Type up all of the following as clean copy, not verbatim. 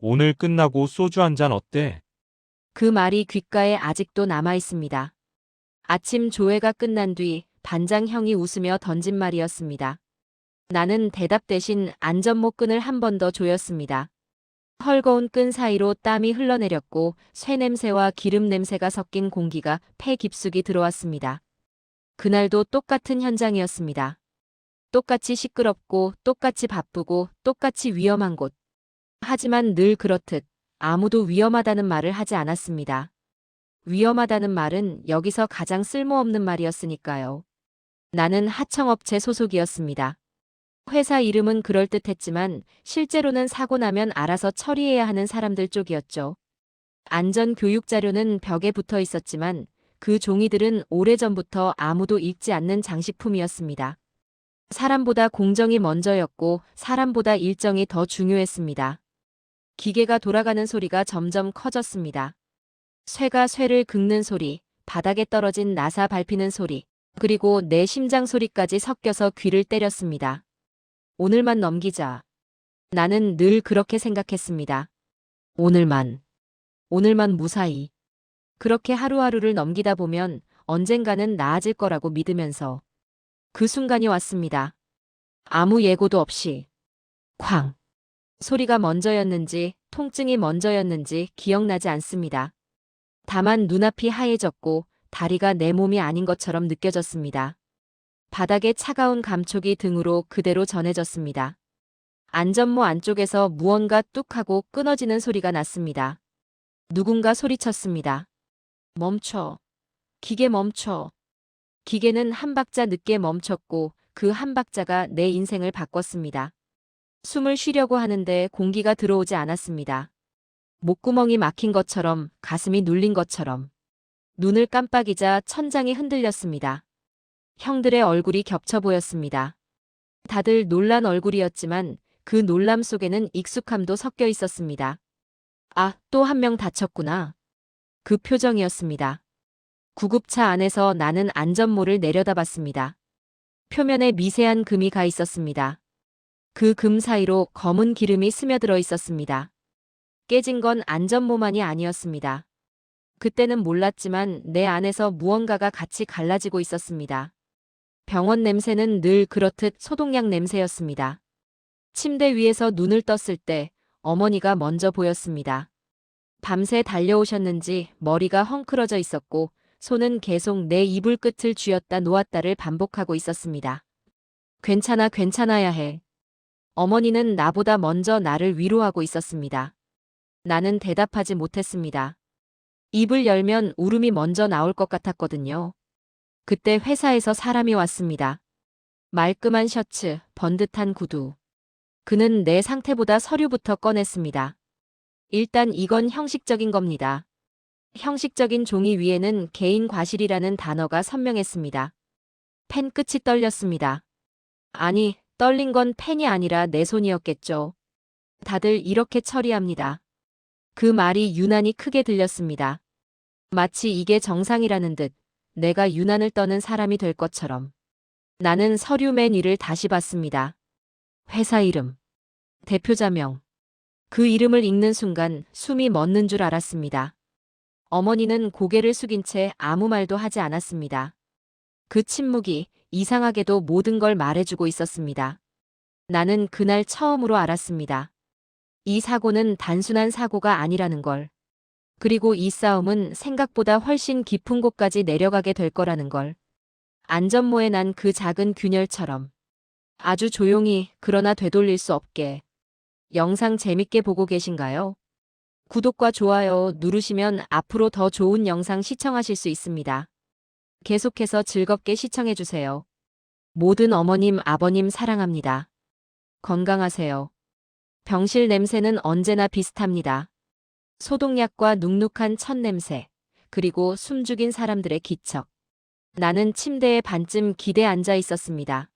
오늘 끝나고 소주 한 잔 어때? 그 말이 귓가에 아직도 남아 있습니다. 아침 조회가 끝난 뒤 반장 형이 웃으며 던진 말이었습니다. 나는 대답 대신 안전모 끈을 한 번 더 조였습니다. 헐거운 끈 사이로 땀이 흘러내렸고 쇠 냄새와 기름 냄새가 섞인 공기가 폐 깊숙이 들어왔습니다. 그날도 똑같은 현장이었습니다. 똑같이 시끄럽고 똑같이 바쁘고 똑같이 위험한 곳. 하지만 늘 그렇듯 아무도 위험하다는 말을 하지 않았습니다. 위험하다는 말은 여기서 가장 쓸모없는 말이었으니까요. 나는 하청업체 소속이었습니다. 회사 이름은 그럴듯했지만 실제로는 사고 나면 알아서 처리해야 하는 사람들 쪽이었죠. 안전 교육 자료는 벽에 붙어 있었지만 그 종이들은 오래전부터 아무도 읽지 않는 장식품이었습니다. 사람보다 공정이 먼저였고 사람보다 일정이 더 중요했습니다. 기계가 돌아가는 소리가 점점 커졌습니다. 쇠가 쇠를 긁는 소리, 바닥에 떨어진 나사 밟히는 소리, 그리고 내 심장 소리까지 섞여서 귀를 때렸습니다. 오늘만 넘기자. 나는 늘 그렇게 생각했습니다. 오늘만. 오늘만 무사히. 그렇게 하루하루를 넘기다 보면 언젠가는 나아질 거라고 믿으면서 그 순간이 왔습니다. 아무 예고도 없이. 쾅. 소리가 먼저였는지 통증이 먼저였는지 기억나지 않습니다. 다만 눈앞이 하얘졌고 다리가 내 몸이 아닌 것처럼 느껴졌습니다. 바닥에 차가운 감촉이 등으로 그대로 전해졌습니다. 안전모 안쪽에서 무언가 뚝 하고 끊어지는 소리가 났습니다. 누군가 소리쳤습니다. 멈춰. 기계 멈춰. 기계는 한 박자 늦게 멈췄고 그 한 박자가 내 인생을 바꿨습니다. 숨을 쉬려고 하는데 공기가 들어오지 않았습니다. 목구멍이 막힌 것처럼 가슴이 눌린 것처럼. 눈을 깜빡이자 천장이 흔들렸습니다. 형들의 얼굴이 겹쳐 보였습니다. 다들 놀란 얼굴이었지만 그 놀람 속에는 익숙함도 섞여 있었습니다. 아, 또 한 명 다쳤구나. 그 표정이었습니다. 구급차 안에서 나는 안전모를 내려다봤습니다. 표면에 미세한 금이 가 있었습니다. 그 금 사이로 검은 기름이 스며들어 있었습니다. 깨진 건 안전모만이 아니었습니다. 그때는 몰랐지만 내 안에서 무언가가 같이 갈라지고 있었습니다. 병원 냄새는 늘 그렇듯 소독약 냄새였습니다. 침대 위에서 눈을 떴을 때 어머니가 먼저 보였습니다. 밤새 달려오셨는지 머리가 헝클어져 있었고 손은 계속 내 이불 끝을 쥐었다 놓았다를 반복하고 있었습니다. 괜찮아, 괜찮아야 해. 어머니는 나보다 먼저 나를 위로하고 있었습니다. 나는 대답하지 못했습니다. 입을 열면 울음이 먼저 나올 것 같았거든요. 그때 회사에서 사람이 왔습니다. 말끔한 셔츠, 번듯한 구두. 그는 내 상태보다 서류부터 꺼냈습니다. 일단 이건 형식적인 겁니다. 형식적인 종이 위에는 개인 과실이라는 단어가 선명했습니다. 펜 끝이 떨렸습니다. 아니, 떨린 건 펜이 아니라 내 손이었겠죠. 다들 이렇게 처리합니다. 그 말이 유난히 크게 들렸습니다. 마치 이게 정상이라는 듯 내가 유난을 떠는 사람이 될 것처럼. 나는 서류 맨 위를 다시 봤습니다. 회사 이름, 대표자명. 그 이름을 읽는 순간 숨이 멎는 줄 알았습니다. 어머니는 고개를 숙인 채 아무 말도 하지 않았습니다. 그 침묵이 이상하게도 모든 걸 말해주고 있었습니다. 나는 그날 처음으로 알았습니다. 이 사고는 단순한 사고가 아니라는 걸. 그리고 이 싸움은 생각보다 훨씬 깊은 곳까지 내려가게 될 거라는 걸. 안전모에 난 그 작은 균열처럼. 아주 조용히 그러나 되돌릴 수 없게. 영상 재밌게 보고 계신가요? 구독과 좋아요 누르시면 앞으로 더 좋은 영상 시청하실 수 있습니다. 계속해서 즐겁게 시청해주세요. 모든 어머님, 아버님 사랑합니다. 건강하세요. 병실 냄새는 언제나 비슷합니다. 소독약과 눅눅한 첫 냄새, 그리고 숨죽인 사람들의 기척. 나는 침대에 반쯤 기대 앉아 있었습니다.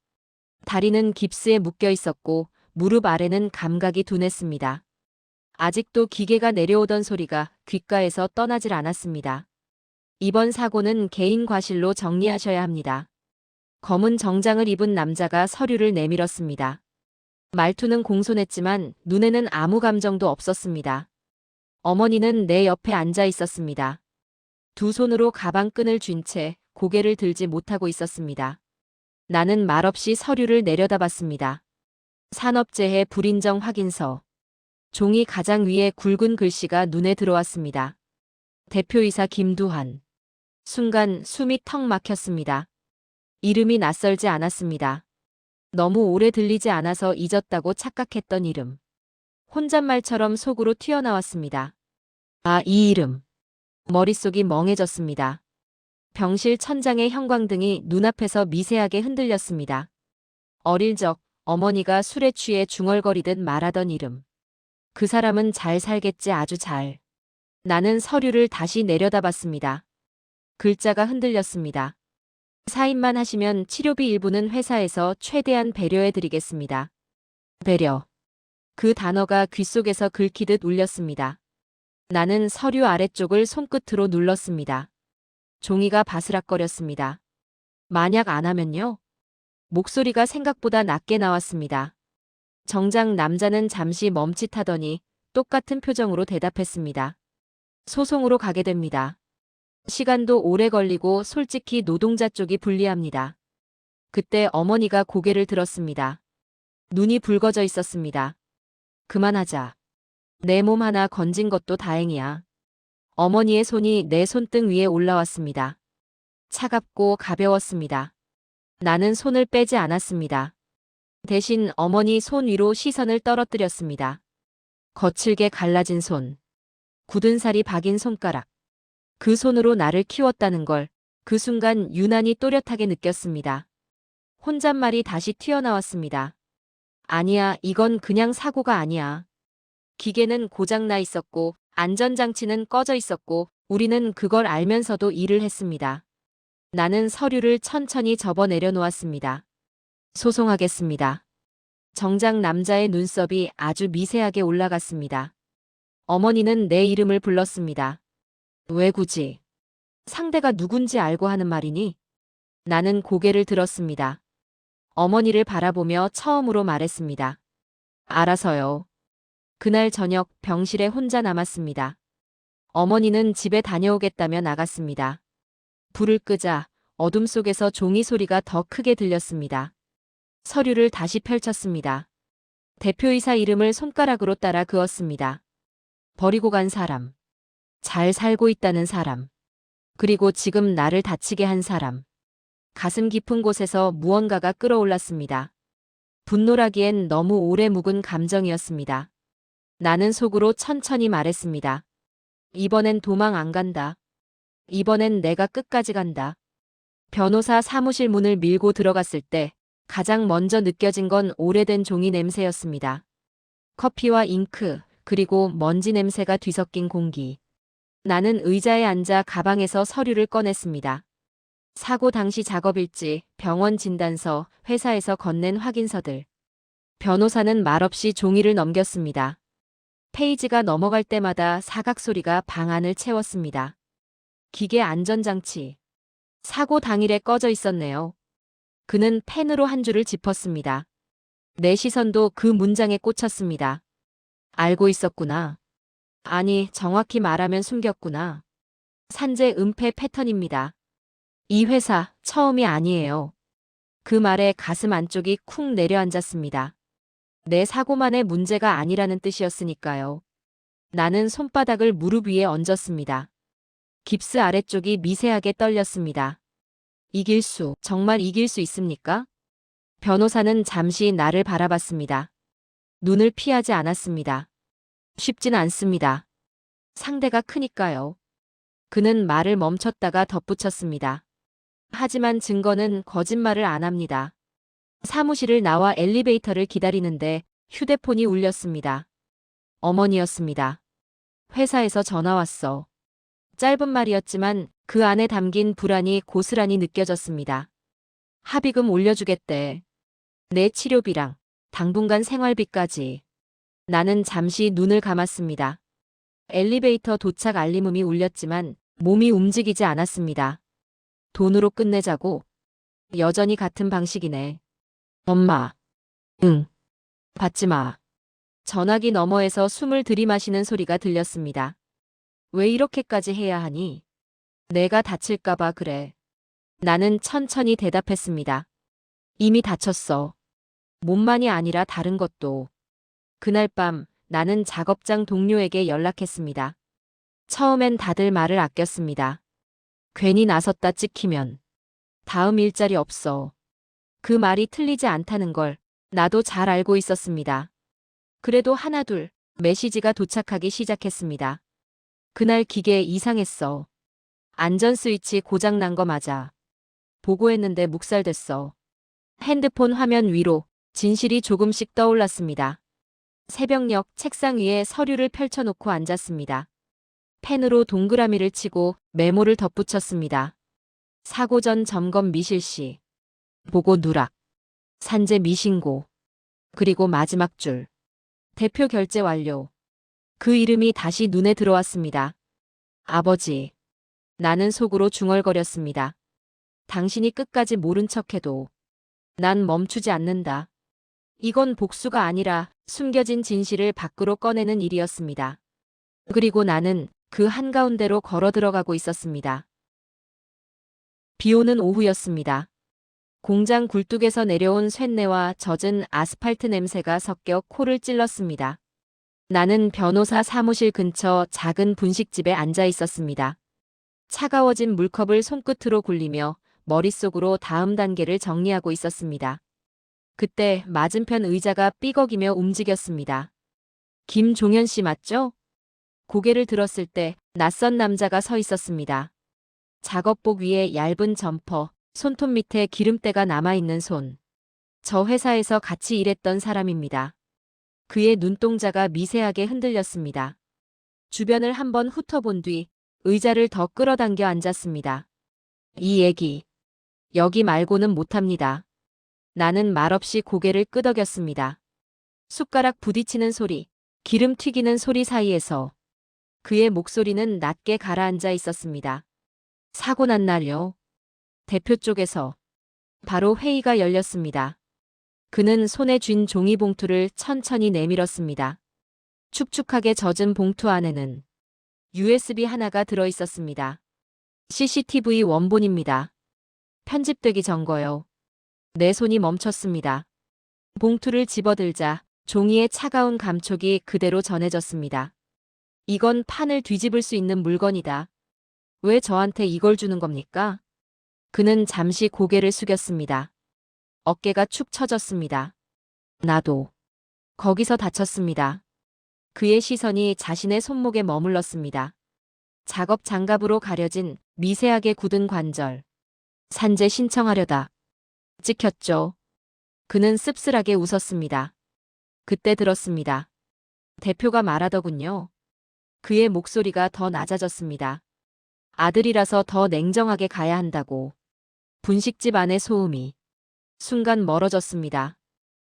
다리는 깁스에 묶여 있었고 무릎 아래는 감각이 둔했습니다. 아직도 기계가 내려오던 소리가 귓가에서 떠나질 않았습니다. 이번 사고는 개인 과실로 정리하셔야 합니다. 검은 정장을 입은 남자가 서류를 내밀었습니다. 말투는 공손했지만 눈에는 아무 감정도 없었습니다. 어머니는 내 옆에 앉아 있었습니다. 두 손으로 가방 끈을 쥔 채 고개를 들지 못하고 있었습니다. 나는 말없이 서류를 내려다봤습니다. 산업재해 불인정 확인서. 종이 가장 위에 굵은 글씨가 눈에 들어왔습니다. 대표이사 김두한. 순간 숨이 턱 막혔습니다. 이름이 낯설지 않았습니다. 너무 오래 들리지 않아서 잊었다고 착각했던 이름. 혼잣말처럼 속으로 튀어나왔습니다. 아, 이 이름. 머릿속이 멍해졌습니다. 병실 천장의 형광등이 눈앞에서 미세하게 흔들렸습니다. 어릴 적 어머니가 술에 취해 중얼거리듯 말하던 이름. 그 사람은 잘 살겠지, 아주 잘. 나는 서류를 다시 내려다봤습니다. 글자가 흔들렸습니다. 사인만 하시면 치료비 일부는 회사에서 최대한 배려해드리겠습니다. 배려. 그 단어가 귓속에서 긁히듯 울렸습니다. 나는 서류 아래쪽을 손끝으로 눌렀습니다. 종이가 바스락거렸습니다. 만약 안 하면요? 목소리가 생각보다 낮게 나왔습니다. 정작 남자는 잠시 멈칫하더니 똑같은 표정으로 대답했습니다. 소송으로 가게 됩니다. 시간도 오래 걸리고 솔직히 노동자 쪽이 불리합니다. 그때 어머니가 고개를 들었습니다. 눈이 붉어져 있었습니다. 그만하자. 내 몸 하나 건진 것도 다행이야. 어머니의 손이 내 손등 위에 올라왔습니다. 차갑고 가벼웠습니다. 나는 손을 빼지 않았습니다. 대신 어머니 손 위로 시선을 떨어뜨렸습니다. 거칠게 갈라진 손. 굳은 살이 박인 손가락. 그 손으로 나를 키웠다는 걸 그 순간 유난히 또렷하게 느꼈습니다. 혼잣말이 다시 튀어나왔습니다. 아니야, 이건 그냥 사고가 아니야. 기계는 고장나 있었고 안전장치는 꺼져 있었고 우리는 그걸 알면서도 일을 했습니다. 나는 서류를 천천히 접어 내려놓았습니다. 소송하겠습니다. 정작 남자의 눈썹이 아주 미세하게 올라갔습니다. 어머니는 내 이름을 불렀습니다. 왜 굳이? 상대가 누군지 알고 하는 말이니? 나는 고개를 들었습니다. 어머니를 바라보며 처음으로 말했습니다. 알아서요. 그날 저녁 병실에 혼자 남았습니다. 어머니는 집에 다녀오겠다며 나갔습니다. 불을 끄자 어둠 속에서 종이 소리가 더 크게 들렸습니다. 서류를 다시 펼쳤습니다. 대표이사 이름을 손가락으로 따라 그었습니다. 버리고 간 사람. 잘 살고 있다는 사람. 그리고 지금 나를 다치게 한 사람. 가슴 깊은 곳에서 무언가가 끓어올랐습니다. 분노라기엔 너무 오래 묵은 감정이었습니다. 나는 속으로 천천히 말했습니다. 이번엔 도망 안 간다. 이번엔 내가 끝까지 간다. 변호사 사무실 문을 밀고 들어갔을 때 가장 먼저 느껴진 건 오래된 종이 냄새였습니다. 커피와 잉크, 그리고 먼지 냄새가 뒤섞인 공기. 나는 의자에 앉아 가방에서 서류를 꺼냈습니다. 사고 당시 작업일지, 병원 진단서, 회사에서 건넨 확인서들. 변호사는 말없이 종이를 넘겼습니다. 페이지가 넘어갈 때마다 사각 소리가 방 안을 채웠습니다. 기계 안전장치. 사고 당일에 꺼져 있었네요. 그는 펜으로 한 줄을 짚었습니다. 내 시선도 그 문장에 꽂혔습니다. 알고 있었구나. 아니, 정확히 말하면 숨겼구나. 산재 은폐 패턴입니다. 이 회사 처음이 아니에요. 그 말에 가슴 안쪽이 쿵 내려앉았습니다. 내 사고만의 문제가 아니라는 뜻이었으니까요. 나는 손바닥을 무릎 위에 얹었습니다. 깁스 아래쪽이 미세하게 떨렸습니다. 정말 이길 수 있습니까? 변호사는 잠시 나를 바라봤습니다. 눈을 피하지 않았습니다. 쉽진 않습니다. 상대가 크니까요. 그는 말을 멈췄다가 덧붙였습니다. 하지만 증거는 거짓말을 안 합니다. 사무실을 나와 엘리베이터를 기다리는데 휴대폰이 울렸습니다. 어머니였습니다. 회사에서 전화 왔어. 짧은 말이었지만 그 안에 담긴 불안이 고스란히 느껴졌습니다. 합의금 올려주겠대. 내 치료비랑 당분간 생활비까지. 나는 잠시 눈을 감았습니다. 엘리베이터 도착 알림음이 울렸지만 몸이 움직이지 않았습니다. 돈으로 끝내자고? 여전히 같은 방식이네. 엄마. 응. 받지 마. 전화기 너머에서 숨을 들이마시는 소리가 들렸습니다. 왜 이렇게까지 해야 하니? 내가 다칠까봐 그래. 나는 천천히 대답했습니다. 이미 다쳤어. 몸만이 아니라 다른 것도. 그날 밤 나는 작업장 동료에게 연락했습니다. 처음엔 다들 말을 아꼈습니다. 괜히 나섰다 찍히면 다음 일자리 없어. 그 말이 틀리지 않다는 걸 나도 잘 알고 있었습니다. 그래도 하나둘 메시지가 도착하기 시작했습니다. 그날 기계 이상했어. 안전 스위치 고장 난 거 맞아. 보고했는데 묵살됐어. 핸드폰 화면 위로 진실이 조금씩 떠올랐습니다. 새벽녘 책상 위에 서류를 펼쳐놓고 앉았습니다. 펜으로 동그라미를 치고 메모를 덧붙였습니다. 사고 전 점검 미실시. 보고 누락. 산재 미신고. 그리고 마지막 줄. 대표 결제 완료. 그 이름이 다시 눈에 들어왔습니다. 아버지. 나는 속으로 중얼거렸습니다. 당신이 끝까지 모른 척해도 난 멈추지 않는다. 이건 복수가 아니라 숨겨진 진실을 밖으로 꺼내는 일이었습니다. 그리고 나는 그 한가운데로 걸어 들어가고 있었습니다. 비 오는 오후였습니다. 공장 굴뚝에서 내려온 쇳내와 젖은 아스팔트 냄새가 섞여 코를 찔렀습니다. 나는 변호사 사무실 근처 작은 분식집에 앉아 있었습니다. 차가워진 물컵을 손끝으로 굴리며 머릿속으로 다음 단계를 정리하고 있었습니다. 그때 맞은편 의자가 삐걱이며 움직였습니다. 김종현 씨 맞죠? 고개를 들었을 때 낯선 남자가 서 있었습니다. 작업복 위에 얇은 점퍼, 손톱 밑에 기름때가 남아있는 손. 저 회사에서 같이 일했던 사람입니다. 그의 눈동자가 미세하게 흔들렸습니다. 주변을 한번 훑어본 뒤 의자를 더 끌어당겨 앉았습니다. 이 얘기 여기 말고는 못합니다. 나는 말없이 고개를 끄덕였습니다. 숟가락 부딪히는 소리, 기름 튀기는 소리 사이에서 그의 목소리는 낮게 가라앉아 있었습니다. 사고 난 날요. 대표 쪽에서 바로 회의가 열렸습니다. 그는 손에 쥔 종이봉투를 천천히 내밀었습니다. 축축하게 젖은 봉투 안에는 USB 하나가 들어 있었습니다. CCTV 원본입니다. 편집되기 전 거요. 내 손이 멈췄습니다. 봉투를 집어들자 종이의 차가운 감촉이 그대로 전해졌습니다. 이건 판을 뒤집을 수 있는 물건이다. 왜 저한테 이걸 주는 겁니까? 그는 잠시 고개를 숙였습니다. 어깨가 축 처졌습니다. 나도 거기서 다쳤습니다. 그의 시선이 자신의 손목에 머물렀습니다. 작업 장갑으로 가려진 미세하게 굳은 관절. 산재 신청하려다. 찍혔죠. 그는 씁쓸하게 웃었습니다. 그때 들었습니다. 대표가 말하더군요. 그의 목소리가 더 낮아졌습니다. 아들이라서 더 냉정하게 가야 한다고. 분식집 안의 소음이 순간 멀어졌습니다.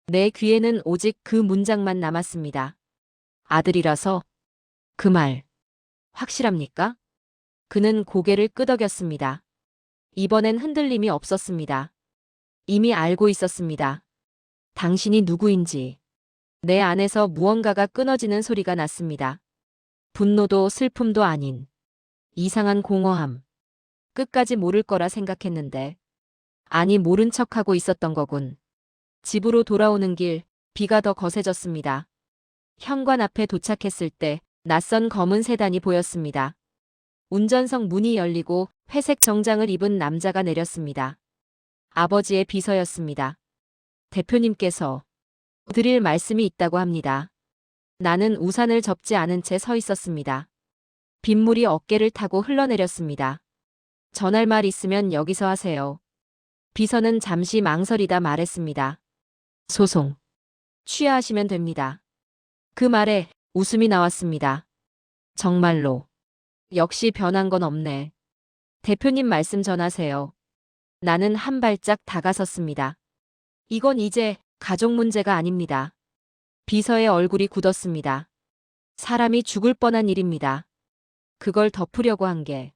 내 귀에는 오직 그 문장만 남았습니다. 아들이라서? 그 말 확실합니까? 그는 고개를 끄덕였습니다. 이번엔 흔들림이 없었습니다. 이미 알고 있었습니다. 당신이 누구인지. 내 안에서 무언가가 끊어지는 소리가 났습니다. 분노도 슬픔도 아닌 이상한 공허함. 끝까지 모를 거라 생각했는데 아니 모른 척하고 있었던 거군. 집으로 돌아오는 길 비가 더 거세졌습니다. 현관 앞에 도착했을 때 낯선 검은 세단이 보였습니다. 운전석 문이 열리고 회색 정장을 입은 남자가 내렸습니다. 아버지의 비서였습니다. 대표님께서 드릴 말씀이 있다고 합니다. 나는 우산을 접지 않은 채 서 있었습니다. 빗물이 어깨를 타고 흘러내렸습니다. 전할 말 있으면 여기서 하세요. 비서는 잠시 망설이다 말했습니다. 소송. 취하하시면 됩니다. 그 말에 웃음이 나왔습니다. 정말로. 역시 변한 건 없네. 대표님 말씀 전하세요. 나는 한 발짝 다가섰습니다. 이건 이제 가족 문제가 아닙니다. 비서의 얼굴이 굳었습니다. 사람이 죽을 뻔한 일입니다. 그걸 덮으려고 한 게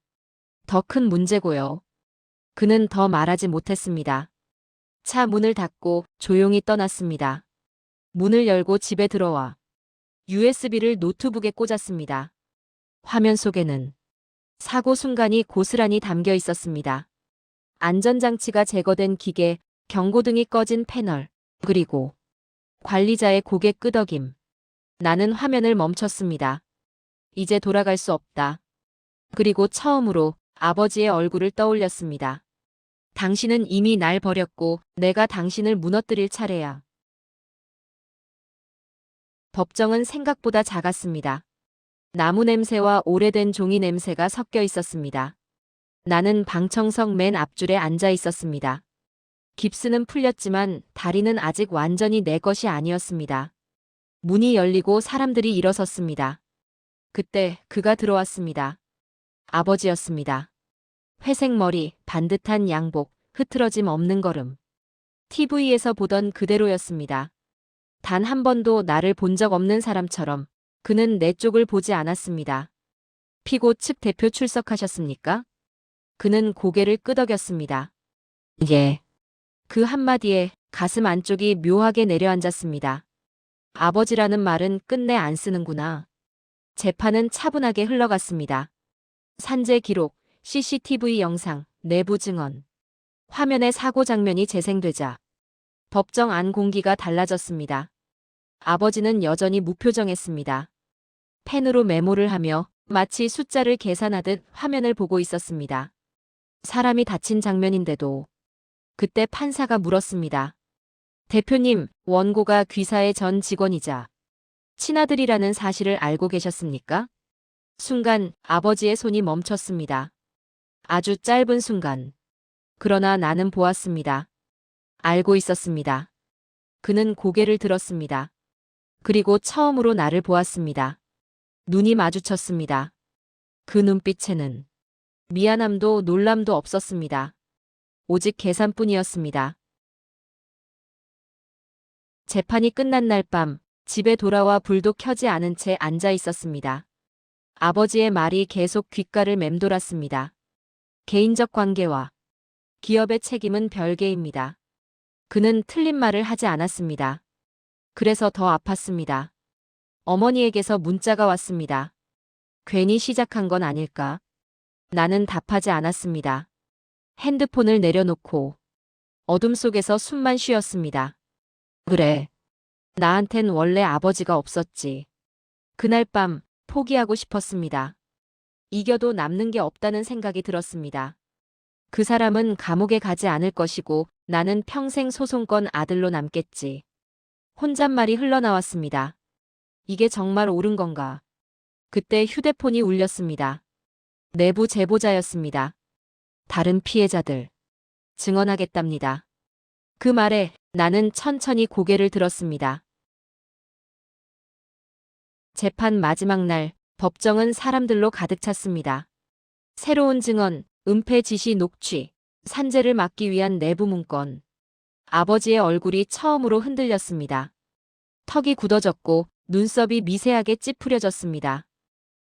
더 큰 문제고요. 그는 더 말하지 못했습니다. 차 문을 닫고 조용히 떠났습니다. 문을 열고 집에 들어와 USB를 노트북에 꽂았습니다. 화면 속에는 사고 순간이 고스란히 담겨 있었습니다. 안전장치가 제거된 기계, 경고등이 꺼진 패널, 그리고 관리자의 고개 끄덕임. 나는 화면을 멈췄습니다. 이제 돌아갈 수 없다. 그리고 처음으로 아버지의 얼굴을 떠올렸습니다. 당신은 이미 날 버렸고 내가 당신을 무너뜨릴 차례야. 법정은 생각보다 작았습니다. 나무 냄새와 오래된 종이 냄새가 섞여 있었습니다. 나는 방청석 맨 앞줄에 앉아 있었습니다. 깁스는 풀렸지만 다리는 아직 완전히 내 것이 아니었습니다. 문이 열리고 사람들이 일어섰습니다. 그때 그가 들어왔습니다. 아버지였습니다. 회색 머리, 반듯한 양복, 흐트러짐 없는 걸음. TV에서 보던 그대로였습니다. 단 한 번도 나를 본 적 없는 사람처럼 그는 내 쪽을 보지 않았습니다. 피고 측 대표 출석하셨습니까? 그는 고개를 끄덕였습니다. 예. 그 한마디에 가슴 안쪽이 묘하게 내려앉았습니다. 아버지라는 말은 끝내 안 쓰는구나. 재판은 차분하게 흘러갔습니다. 산재 기록, CCTV 영상, 내부 증언. 화면에 사고 장면이 재생되자 법정 안 공기가 달라졌습니다. 아버지는 여전히 무표정했습니다. 펜으로 메모를 하며 마치 숫자를 계산하듯 화면을 보고 있었습니다. 사람이 다친 장면인데도 그때 판사가 물었습니다. 대표님, 원고가 귀사의 전 직원이자 친아들이라는 사실을 알고 계셨습니까? 순간 아버지의 손이 멈췄습니다. 아주 짧은 순간. 그러나 나는 보았습니다. 알고 있었습니다. 그는 고개를 들었습니다. 그리고 처음으로 나를 보았습니다. 눈이 마주쳤습니다. 그 눈빛에는 미안함도 놀람도 없었습니다. 오직 계산뿐이었습니다. 재판이 끝난 날 밤, 집에 돌아와 불도 켜지 않은 채 앉아 있었습니다. 아버지의 말이 계속 귓가를 맴돌았습니다. 개인적 관계와 기업의 책임은 별개입니다. 그는 틀린 말을 하지 않았습니다. 그래서 더 아팠습니다. 어머니에게서 문자가 왔습니다. 괜히 시작한 건 아닐까? 나는 답하지 않았습니다. 핸드폰을 내려놓고 어둠 속에서 숨만 쉬었습니다. 그래. 나한텐 원래 아버지가 없었지. 그날 밤 포기하고 싶었습니다. 이겨도 남는 게 없다는 생각이 들었습니다. 그 사람은 감옥에 가지 않을 것이고 나는 평생 소송권 아들로 남겠지. 혼잣말이 흘러나왔습니다. 이게 정말 옳은 건가? 그때 휴대폰이 울렸습니다. 내부 제보자였습니다. 다른 피해자들. 증언하겠답니다. 그 말에 나는 천천히 고개를 들었습니다. 재판 마지막 날, 법정은 사람들로 가득 찼습니다. 새로운 증언, 은폐 지시 녹취, 산재를 막기 위한 내부 문건. 아버지의 얼굴이 처음으로 흔들렸습니다. 턱이 굳어졌고 눈썹이 미세하게 찌푸려졌습니다.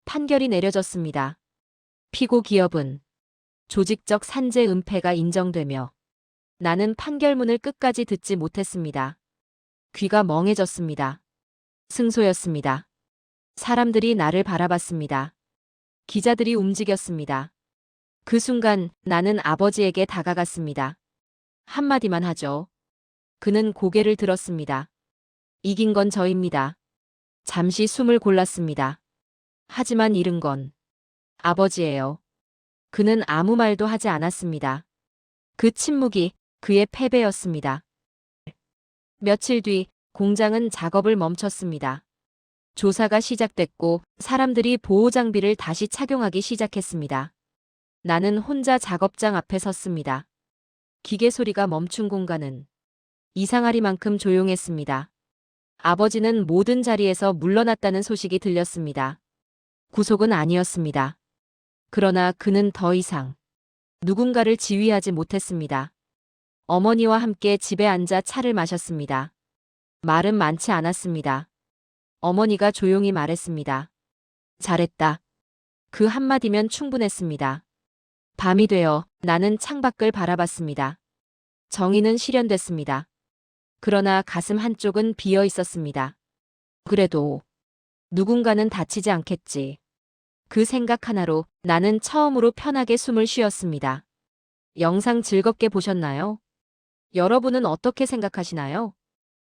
판결이 내려졌습니다. 피고 기업은 조직적 산재 은폐가 인정되며 나는 판결문을 끝까지 듣지 못했습니다. 귀가 멍해졌습니다. 승소였습니다. 사람들이 나를 바라봤습니다. 기자들이 움직였습니다. 그 순간 나는 아버지에게 다가갔습니다. 한마디만 하죠. 그는 고개를 들었습니다. 이긴 건 저입니다. 잠시 숨을 골랐습니다. 하지만 잃은 건 아버지예요. 그는 아무 말도 하지 않았습니다. 그 침묵이 그의 패배였습니다. 며칠 뒤 공장은 작업을 멈췄습니다. 조사가 시작됐고 사람들이 보호장비를 다시 착용하기 시작했습니다. 나는 혼자 작업장 앞에 섰습니다. 기계 소리가 멈춘 공간은 이상하리만큼 조용했습니다. 아버지는 모든 자리에서 물러났다는 소식이 들렸습니다. 구속은 아니었습니다. 그러나 그는 더 이상 누군가를 지휘하지 못했습니다. 어머니와 함께 집에 앉아 차를 마셨습니다. 말은 많지 않았습니다. 어머니가 조용히 말했습니다. 잘했다. 그 한마디면 충분했습니다. 밤이 되어 나는 창밖을 바라봤습니다. 정의는 실현됐습니다. 그러나 가슴 한쪽은 비어 있었습니다. 그래도 누군가는 다치지 않겠지. 그 생각 하나로 나는 처음으로 편하게 숨을 쉬었습니다. 영상 즐겁게 보셨나요? 여러분은 어떻게 생각하시나요?